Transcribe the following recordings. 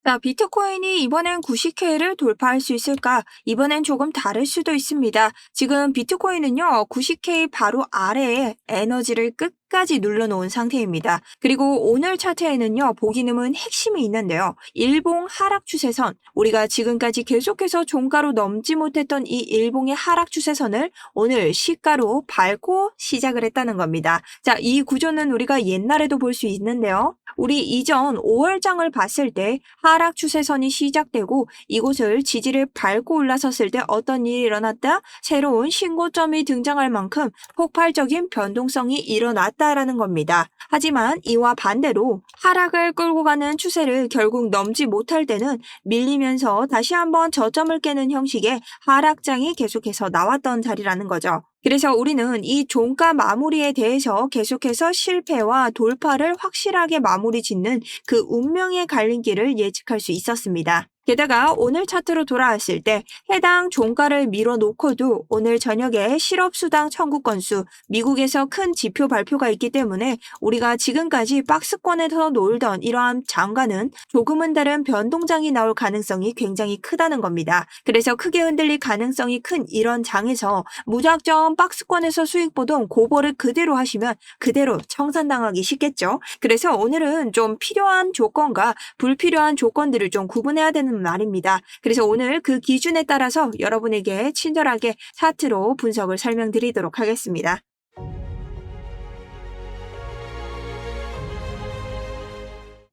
자, 비트코인이 이번엔 90K를 돌파할 수 있을까? 이번엔 조금 다를 수도 있습니다. 지금 비트코인은요, 90K 바로 아래에 에너지를 끝까지 눌러놓은 상태입니다. 그리고 오늘 차트에는요, 보기 드문 핵심이 있는데요. 일봉 하락 추세선, 우리가 지금까지 계속해서 종가로 넘지 못했던 이 일봉의 하락 추세선을 오늘 시가로 밟고 시작을 했다는 겁니다. 자, 이 구조는 우리가 옛날에도 볼 수 있는데요. 우리 이전 5월장을 봤을 때 하락 추세선이 시작되고 이곳을 지지를 밟고 올라섰을 때 어떤 일이 일어났다? 새로운 신고점이 등장할 만큼 폭발적인 변동성이 일어났다라는 겁니다. 하지만 이와 반대로 하락을 끌고 가는 추세를 결국 넘지 못할 때는 밀리면서 다시 한번 저점을 깨는 형식의 하락장이 계속해서 나왔던 자리라는 거죠. 그래서 우리는 이 종가 마무리에 대해서 계속해서 실패와 돌파를 확실하게 마무리 짓는 그 운명의 갈림길을 예측할 수 있었습니다. 게다가 오늘 차트로 돌아왔을 때 해당 종가를 밀어놓고도 오늘 저녁에 실업수당 청구 건수, 미국에서 큰 지표 발표가 있기 때문에 우리가 지금까지 박스권에서 놀던 이러한 장과는 조금은 다른 변동장이 나올 가능성이 굉장히 크다는 겁니다. 그래서 크게 흔들릴 가능성이 큰 이런 장에서 무작정 박스권에서 수익 보던 고벌을 그대로 하시면 그대로 청산당하기 쉽겠죠. 그래서 오늘은 좀 필요한 조건과 불필요한 조건들을 좀 구분해야 되는 말입니다. 그래서 오늘 그 기준에 따라서 여러분에게 친절하게 차트로 분석을 설명드리도록 하겠습니다.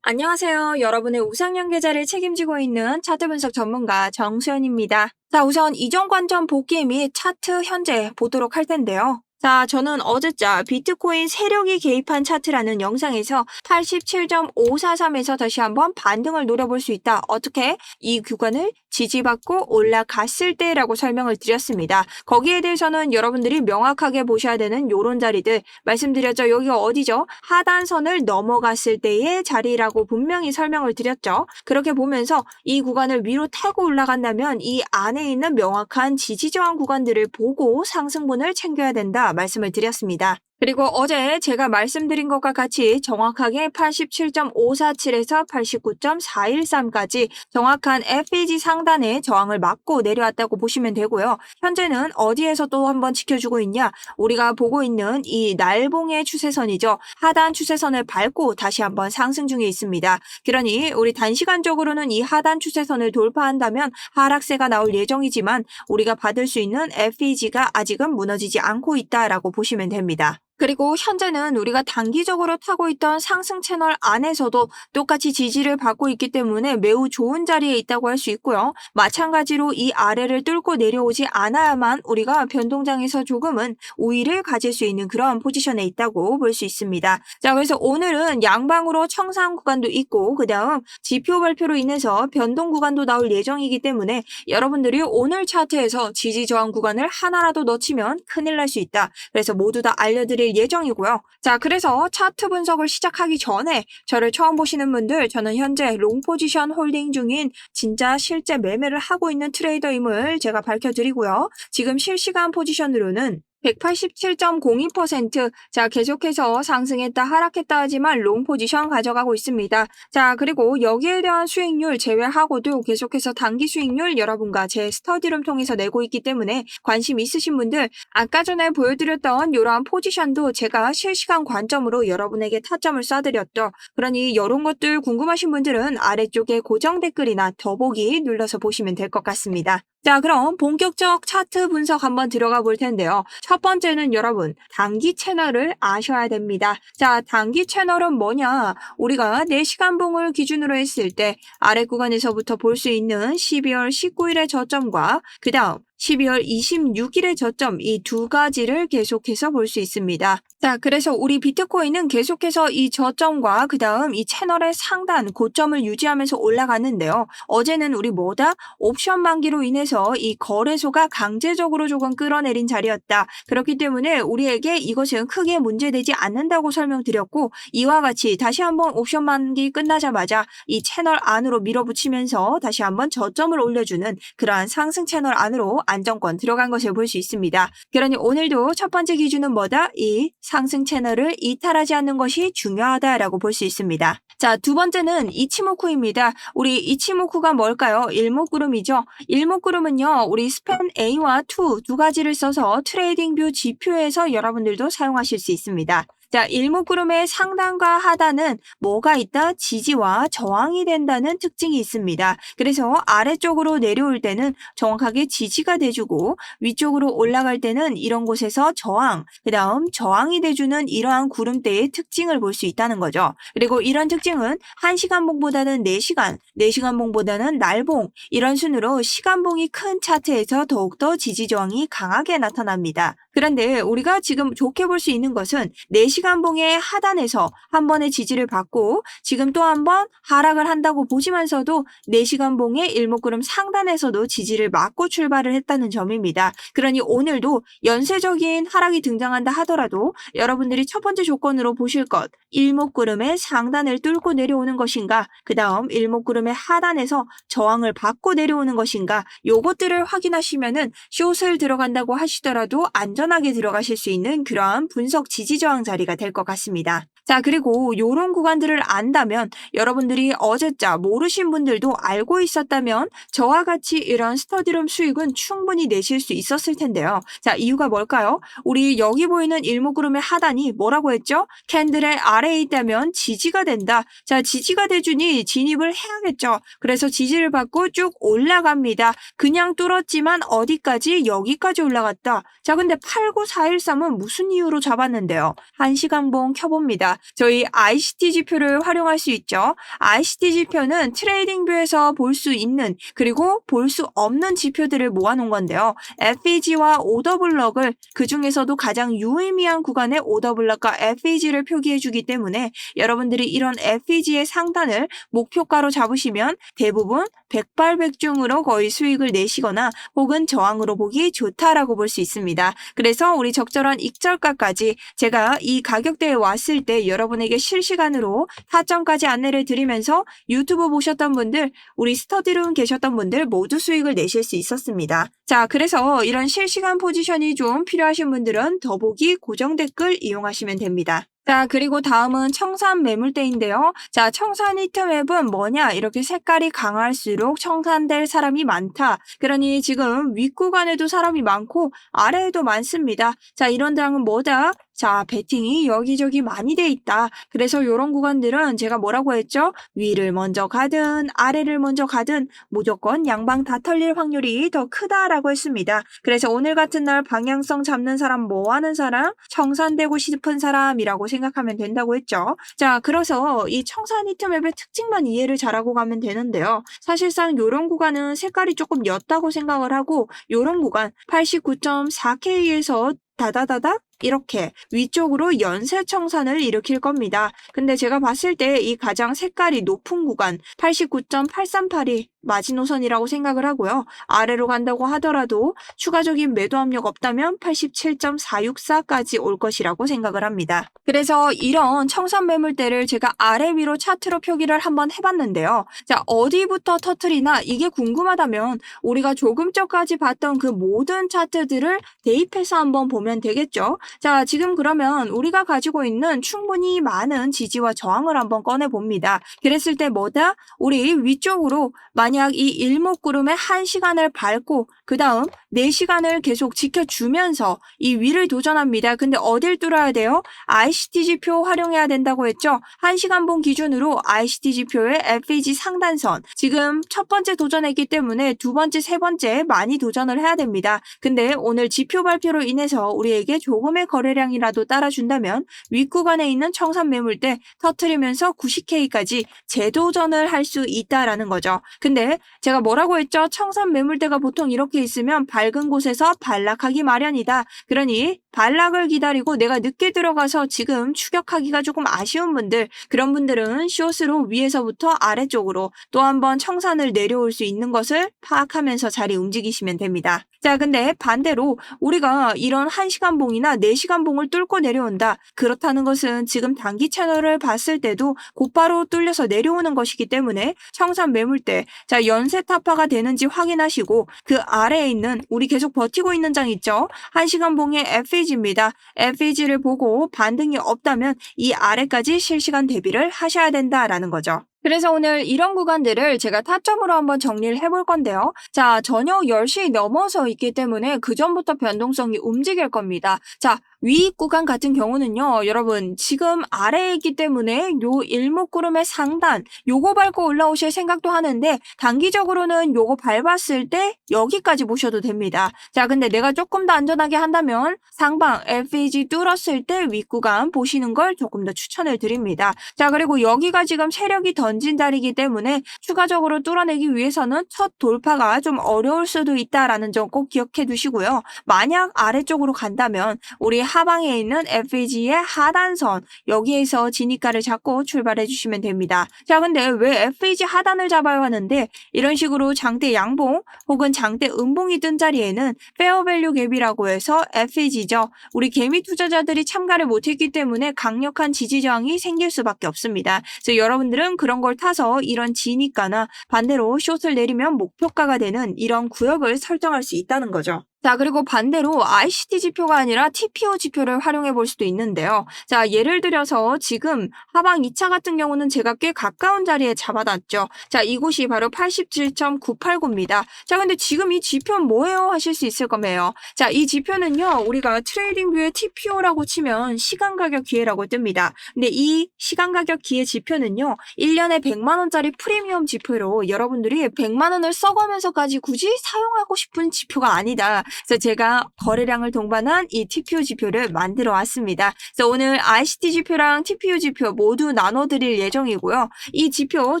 안녕하세요. 여러분의 우상향 계좌를 책임지고 있는 차트 분석 전문가 정수연입니다. 자, 우선 이전 관점 복귀 및 차트 현재 보도록 할 텐데요. 자, 저는 어제자 비트코인 세력이 개입한 차트라는 영상에서 87.543에서 다시 한번 반등을 노려볼 수 있다. 어떻게? 이 구간을 지지받고 올라갔을 때라고 설명을 드렸습니다. 거기에 대해서는 여러분들이 명확하게 보셔야 되는 요런 자리들 말씀드렸죠. 여기가 어디죠? 하단선을 넘어갔을 때의 자리라고 분명히 설명을 드렸죠. 그렇게 보면서 이 구간을 위로 타고 올라간다면 이 안에 있는 명확한 지지 저항 구간들을 보고 상승분을 챙겨야 된다 말씀을 드렸습니다. 그리고 어제 제가 말씀드린 것과 같이 정확하게 87.547에서 89.413까지 정확한 FEG 상단의 저항을 맞고 내려왔다고 보시면 되고요. 현재는 어디에서 또 한번 지켜주고 있냐? 우리가 보고 있는 이 날봉의 추세선이죠. 하단 추세선을 밟고 다시 한번 상승 중에 있습니다. 그러니 우리 단시간적으로는 이 하단 추세선을 돌파한다면 하락세가 나올 예정이지만 우리가 받을 수 있는 FEG가 아직은 무너지지 않고 있다라고 보시면 됩니다. 그리고 현재는 우리가 단기적으로 타고 있던 상승 채널 안에서도 똑같이 지지를 받고 있기 때문에 매우 좋은 자리에 있다고 할 수 있고요. 마찬가지로 이 아래를 뚫고 내려오지 않아야만 우리가 변동장에서 조금은 우위를 가질 수 있는 그런 포지션에 있다고 볼 수 있습니다. 자, 그래서 오늘은 양방으로 청산 구간도 있고 그 다음 지표 발표로 인해서 변동 구간도 나올 예정이기 때문에 여러분들이 오늘 차트에서 지지 저항 구간을 하나라도 놓치면 큰일 날 수 있다. 그래서 모두 다 알려드릴 예정이고요. 자, 그래서 차트 분석을 시작하기 전에 저를 처음 보시는 분들, 저는 현재 롱 포지션 홀딩 중인 진짜 실제 매매를 하고 있는 트레이더임을 제가 밝혀드리고요. 지금 실시간 포지션으로는 187.02%. 자, 계속해서 상승했다 하락했다 하지만 롱 포지션 가져가고 있습니다. 자, 그리고 여기에 대한 수익률 제외하고도 계속해서 단기 수익률 여러분과 제 스터디룸 통해서 내고 있기 때문에 관심 있으신 분들 아까 전에 보여드렸던 이러한 포지션도 제가 실시간 관점으로 여러분에게 타점을 쏴드렸죠. 그러니 이런 것들 궁금하신 분들은 아래쪽에 고정 댓글이나 더보기 눌러서 보시면 될 것 같습니다. 자, 그럼 본격적 차트 분석 한번 들어가 볼 텐데요. 첫 번째는 여러분, 단기 채널을 아셔야 됩니다. 자, 단기 채널은 뭐냐? 우리가 4시간봉을 기준으로 했을 때 아래 구간에서부터 볼 수 있는 12월 19일의 저점과 그 다음 12월 26일의 저점 이 두 가지를 계속해서 볼 수 있습니다. 자, 그래서 우리 비트코인은 계속해서 이 저점과 그 다음 이 채널의 상단 고점을 유지하면서 올라갔는데요. 어제는 우리 뭐다? 옵션 만기로 인해서 이 거래소가 강제적으로 조금 끌어내린 자리였다. 그렇기 때문에 우리에게 이것은 크게 문제되지 않는다고 설명드렸고 이와 같이 다시 한번 옵션 만기 끝나자마자 이 채널 안으로 밀어붙이면서 다시 한번 저점을 올려주는 그러한 상승 채널 안으로 안정권 들어간 것을 볼 수 있습니다. 그러니 오늘도 첫 번째 기준은 뭐다? 이 상승 채널을 이탈하지 않는 것이 중요하다라고 볼 수 있습니다. 자, 두 번째는 이치모쿠입니다. 우리 이치모쿠가 뭘까요? 일목구름이죠. 일목구름은요, 우리 스팬 A와 2 두 가지를 써서 트레이딩뷰 지표에서 여러분들도 사용하실 수 있습니다. 자, 일목구름의 상단과 하단은 뭐가 있다? 지지와 저항이 된다는 특징이 있습니다. 그래서 아래쪽으로 내려올 때는 정확하게 지지가 돼주고 위쪽으로 올라갈 때는 이런 곳에서 저항, 그 다음 저항이 돼주는 이러한 구름대의 특징을 볼 수 있다는 거죠. 그리고 이런 특징은 1시간봉보다는 4시간, 4시간봉보다는 날봉 이런 순으로 시간봉이 큰 차트에서 더욱더 지지 저항이 강하게 나타납니다. 그런데 우리가 지금 좋게 볼 수 있는 것은 4시간봉의 하단에서 한 번의 지지를 받고 지금 또 한 번 하락을 한다고 보시면서도 4시간봉의 일목구름 상단에서도 지지를 맞고 출발을 했다는 점입니다. 그러니 오늘도 연쇄적인 하락이 등장한다 하더라도 여러분들이 첫 번째 조건으로 보실 것, 일목구름의 상단을 뚫고 내려오는 것인가, 그 다음 일목구름의 하단에서 저항을 받고 내려오는 것인가, 요것들을 확인하시면은 숏을 들어간다고 하시더라도 안전하게 들어가실 수 있는 그러한 분석 지지 저항 자리가 될 것 같습니다. 자, 그리고 요런 구간들을 안다면 여러분들이 어제자 모르신 분들도 알고 있었다면 저와 같이 이런 스터디룸 수익은 충분히 내실 수 있었을 텐데요. 자, 이유가 뭘까요? 우리 여기 보이는 일목구름의 하단이 뭐라고 했죠? 캔들의 아래에 있다면 지지가 된다. 자, 지지가 돼주니 진입을 해야겠죠. 그래서 지지를 받고 쭉 올라갑니다. 그냥 뚫었지만 어디까지? 여기까지 올라갔다. 자, 근데 89413은 무슨 이유로 잡았는데요? 1시간봉 켜봅니다. 저희 ICT 지표를 활용할 수 있죠. ICT 지표는 트레이딩뷰에서 볼 수 있는 그리고 볼 수 없는 지표들을 모아놓은 건데요. FEG와 오더블럭을 그 중에서도 가장 유의미한 구간의 오더블럭과 FEG를 표기해주기 때문에 여러분들이 이런 FEG의 상단을 목표가로 잡으시면 대부분 백발백중으로 거의 수익을 내시거나 혹은 저항으로 보기 좋다라고 볼 수 있습니다. 그래서 우리 적절한 익절가까지 제가 이 가격대에 왔을 때 여러분에게 실시간으로 타점까지 안내를 드리면서 유튜브 보셨던 분들, 우리 스터디룸 계셨던 분들 모두 수익을 내실 수 있었습니다. 자, 그래서 이런 실시간 포지션이 좀 필요하신 분들은 더보기 고정 댓글 이용하시면 됩니다. 자, 그리고 다음은 청산 매물대인데요. 자, 청산 히트맵은 뭐냐? 이렇게 색깔이 강할수록 청산될 사람이 많다. 그러니 지금 윗구간에도 사람이 많고 아래에도 많습니다. 자, 이런 장은 뭐다? 자, 베팅이 여기저기 많이 돼 있다. 그래서 이런 구간들은 제가 뭐라고 했죠? 위를 먼저 가든 아래를 먼저 가든 무조건 양방 다 털릴 확률이 더 크다라고 했습니다. 그래서 오늘 같은 날 방향성 잡는 사람, 뭐 하는 사람? 청산되고 싶은 사람이라고 생각하면 된다고 했죠. 자, 그래서 이 청산 히트맵의 특징만 이해를 잘하고 가면 되는데요. 사실상 이런 구간은 색깔이 조금 옅다고 생각을 하고 이런 구간 89.4K에서 다다다닥 이렇게 위쪽으로 연쇄 청산을 일으킬 겁니다. 근데 제가 봤을 때 이 가장 색깔이 높은 구간 89.838이 마지노선이라고 생각을 하고요. 아래로 간다고 하더라도 추가적인 매도 압력 없다면 87.464까지 올 것이라고 생각을 합니다. 그래서 이런 청산 매물대를 제가 아래 위로 차트로 표기를 한번 해봤는데요. 자, 어디부터 터트리나 이게 궁금하다면 우리가 조금 전까지 봤던 그 모든 차트들을 대입해서 한번 보면 되겠죠. 자, 지금 그러면 우리가 가지고 있는 충분히 많은 지지와 저항을 한번 꺼내봅니다. 그랬을 때 뭐다? 우리 위쪽으로 만약 이 일목구름의 1시간을 밟고 그 다음 4시간을 계속 지켜주면서 이 위를 도전합니다. 근데 어딜 뚫어야 돼요? ICT 지표 활용해야 된다고 했죠? 1시간봉 기준으로 ICT 지표의 FEG 상단선 지금 첫 번째 도전했기 때문에 두 번째, 세 번째 많이 도전을 해야 됩니다. 근데 오늘 지표 발표로 인해서 우리에게 조금의 거래량이라도 따라준다면 윗구간에 있는 청산 매물대 터트리면서 90K까지 재도전을 할 수 있다라는 거죠. 근데 제가 뭐라고 했죠? 청산 매물대가 보통 이렇게 있으면 밝은 곳에서 반락하기 마련이다. 그러니 반락을 기다리고 내가 늦게 들어가서 지금 추격하기가 조금 아쉬운 분들, 그런 분들은 숏으로 위에서부터 아래쪽으로 또 한번 청산을 내려올 수 있는 것을 파악하면서 자리 움직이시면 됩니다. 자, 근데 반대로 우리가 이런 1시간 봉이나 4시간 봉을 뚫고 내려온다. 그렇다는 것은 지금 단기 채널을 봤을 때도 곧바로 뚫려서 내려오는 것이기 때문에 청산 매물대, 자, 연쇄 타파가 되는지 확인하시고 그 아래에 있는 우리 계속 버티고 있는 장 있죠? 1시간 봉의 FEG입니다. FEG를 보고 반등이 없다면 이 아래까지 실시간 대비를 하셔야 된다라는 거죠. 그래서 오늘 이런 구간들을 제가 타점으로 한번 정리를 해볼 건데요. 자, 저녁 10시 넘어서 있기 때문에 그 전부터 변동성이 움직일 겁니다. 자, 위 구간 같은 경우는요, 여러분 지금 아래에 있기 때문에 요 일목구름의 상단 요거 밟고 올라오실 생각도 하는데 단기적으로는 요거 밟았을 때 여기까지 보셔도 됩니다. 자, 근데 내가 조금 더 안전하게 한다면 상방 FEG 뚫었을 때 윗구간 보시는 걸 조금 더 추천을 드립니다. 자, 그리고 여기가 지금 세력이 던진 자리이기 때문에 추가적으로 뚫어내기 위해서는 첫 돌파가 좀 어려울 수도 있다라는 점 꼭 기억해 두시고요. 만약 아래쪽으로 간다면 우리 하방에 있는 FEG의 하단선 여기에서 진입가를 잡고 출발해 주시면 됩니다. 자, 근데 왜 FEG 하단을 잡아야 하는데 이런 식으로 장대 양봉 혹은 장대 음봉이 뜬 자리에는 페어밸류 갭이라고 해서 FEG죠. 우리 개미 투자자들이 참가를 못했기 때문에 강력한 지지 저항이 생길 수밖에 없습니다. 그래서 여러분들은 그런 걸 타서 이런 진입가나 반대로 숏을 내리면 목표가가 되는 이런 구역을 설정할 수 있다는 거죠. 자, 그리고 반대로 ICT 지표가 아니라 TPO 지표를 활용해 볼 수도 있는데요. 자, 예를 들어서 지금 하방 2차 같은 경우는 제가 꽤 가까운 자리에 잡아놨죠. 자, 이곳이 바로 87.989입니다. 자, 근데 지금 이 지표는 뭐예요? 하실 수 있을 거예요. 자, 이 지표는요, 우리가 트레이딩 뷰의 TPO라고 치면 시간 가격 기회라고 뜹니다. 근데 이 시간 가격 기회 지표는요, 1년에 100만 원짜리 프리미엄 지표로 여러분들이 100만 원을 써가면서까지 굳이 사용하고 싶은 지표가 아니다. 그래서 제가 거래량을 동반한 이 TPO 지표를 만들어 왔습니다. 그래서 오늘 ICT 지표랑 TPO 지표 모두 나눠드릴 예정이고요. 이 지표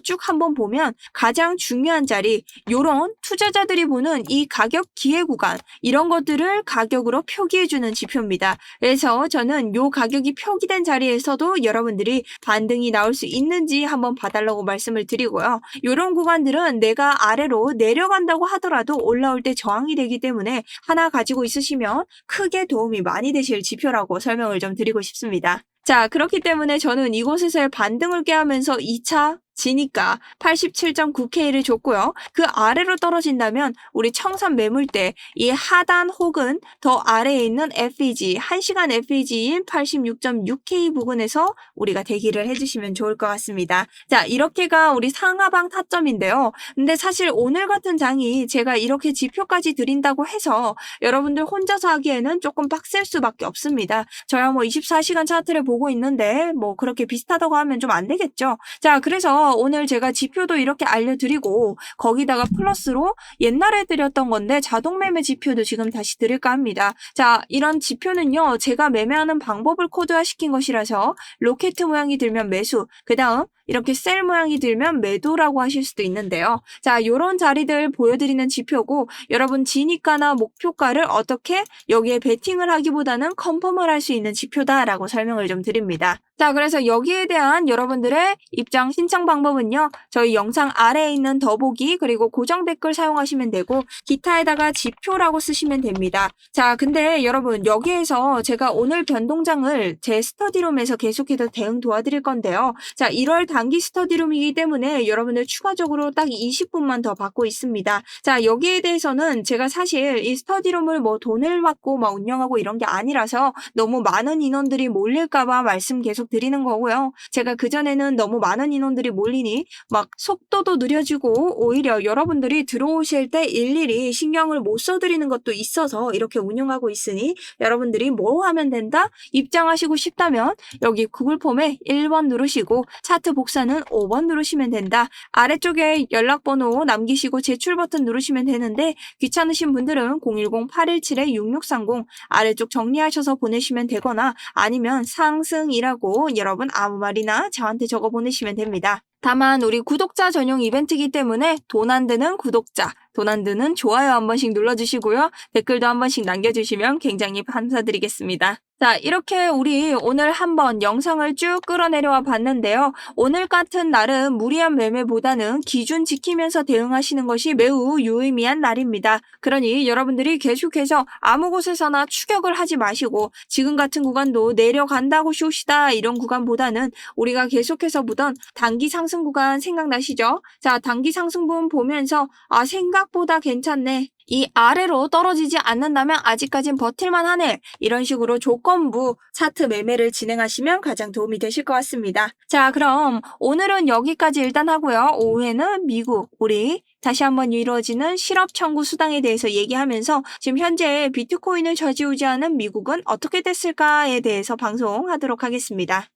쭉 한번 보면 가장 중요한 자리, 요런 투자자들이 보는 이 가격 기회 구간, 이런 것들을 가격으로 표기해주는 지표입니다. 그래서 저는 요 가격이 표기된 자리에서도 여러분들이 반등이 나올 수 있는지 한번 봐달라고 말씀을 드리고요. 요런 구간들은 내가 아래로 내려간다고 하더라도 올라올 때 저항이 되기 때문에 하나 가지고 있으시면 크게 도움이 많이 되실 지표라고 설명을 좀 드리고 싶습니다. 자, 그렇기 때문에 저는 이곳에서의 반등을 꾀하면서 2차 지니까 87.9K를 줬고요. 그 아래로 떨어진다면 우리 청산 매물대 이 하단 혹은 더 아래에 있는 FEG, 1시간 FEG인 86.6K 부근에서 우리가 대기를 해주시면 좋을 것 같습니다. 자, 이렇게가 우리 상하방 타점인데요. 근데 사실 오늘 같은 장이 제가 이렇게 지표까지 드린다고 해서 여러분들 혼자서 하기에는 조금 빡셀 수밖에 없습니다. 저야 뭐 24시간 차트를 보고 있는데 뭐 그렇게 비슷하다고 하면 좀 안 되겠죠. 자, 그래서 오늘 제가 지표도 이렇게 알려드리고 거기다가 플러스로 옛날에 드렸던 건데 자동 매매 지표도 지금 다시 드릴까 합니다. 자, 이런 지표는요, 제가 매매하는 방법을 코드화 시킨 것이라서 로켓 모양이 들면 매수, 그 다음 이렇게 셀 모양이 들면 매도라고 하실 수도 있는데요. 자, 요런 자리들 보여드리는 지표고 여러분 진입가나 목표가를 어떻게 여기에 베팅을 하기보다는 컨펌을 할 수 있는 지표다라고 설명을 좀 드립니다. 자, 그래서 여기에 대한 여러분들의 입장 신청 방법은요, 저희 영상 아래에 있는 더보기 그리고 고정 댓글 사용하시면 되고 기타에다가 지표라고 쓰시면 됩니다. 자, 근데 여러분 여기에서 제가 오늘 변동장을 제 스터디룸에서 계속해서 대응 도와드릴 건데요. 자, 1월 단기 스터디룸이기 때문에 여러분들 추가적으로 딱 20분만 더 받고 있습니다. 자, 여기에 대해서는 제가 사실 이 스터디룸을 뭐 돈을 받고 막 운영하고 이런 게 아니라서 너무 많은 인원들이 몰릴까봐 말씀 계속 드리는 거고요. 제가 그전에는 너무 많은 인원들이 몰리니 막 속도도 느려지고 오히려 여러분들이 들어오실 때 일일이 신경을 못 써드리는 것도 있어서 이렇게 운영하고 있으니 여러분들이 뭐 하면 된다? 입장하시고 싶다면 여기 구글 폼에 1번 누르시고 차트 복사는 5번 누르시면 된다. 아래쪽에 연락번호 남기시고 제출 버튼 누르시면 되는데 귀찮으신 분들은 010-817-6630 아래쪽 정리하셔서 보내시면 되거나 아니면 상승이라고 여러분 아무 말이나 저한테 적어 보내시면 됩니다. 다만 우리 구독자 전용 이벤트이기 때문에 돈 안 드는 구독자, 돈 안 드는 좋아요 한 번씩 눌러주시고요. 댓글도 한 번씩 남겨주시면 굉장히 감사드리겠습니다. 자, 이렇게 우리 오늘 한번 영상을 쭉 끌어내려와 봤는데요. 오늘 같은 날은 무리한 매매보다는 기준 지키면서 대응하시는 것이 매우 유의미한 날입니다. 그러니 여러분들이 계속해서 아무 곳에서나 추격을 하지 마시고 지금 같은 구간도 내려간다고 쇼시다 이런 구간보다는 우리가 계속해서 보던 단기 상승 구간 생각나시죠? 자, 단기 상승분 보면서 아, 생각보다 괜찮네. 이 아래로 떨어지지 않는다면 아직까진 버틸만 하네. 이런 식으로 조건부 차트 매매를 진행하시면 가장 도움이 되실 것 같습니다. 자, 그럼 오늘은 여기까지 일단 하고요. 오후에는 미국, 우리 다시 한번 이루어지는 실업 청구 수당에 대해서 얘기하면서 지금 현재 비트코인을 좌지우지하는 미국은 어떻게 됐을까에 대해서 방송하도록 하겠습니다.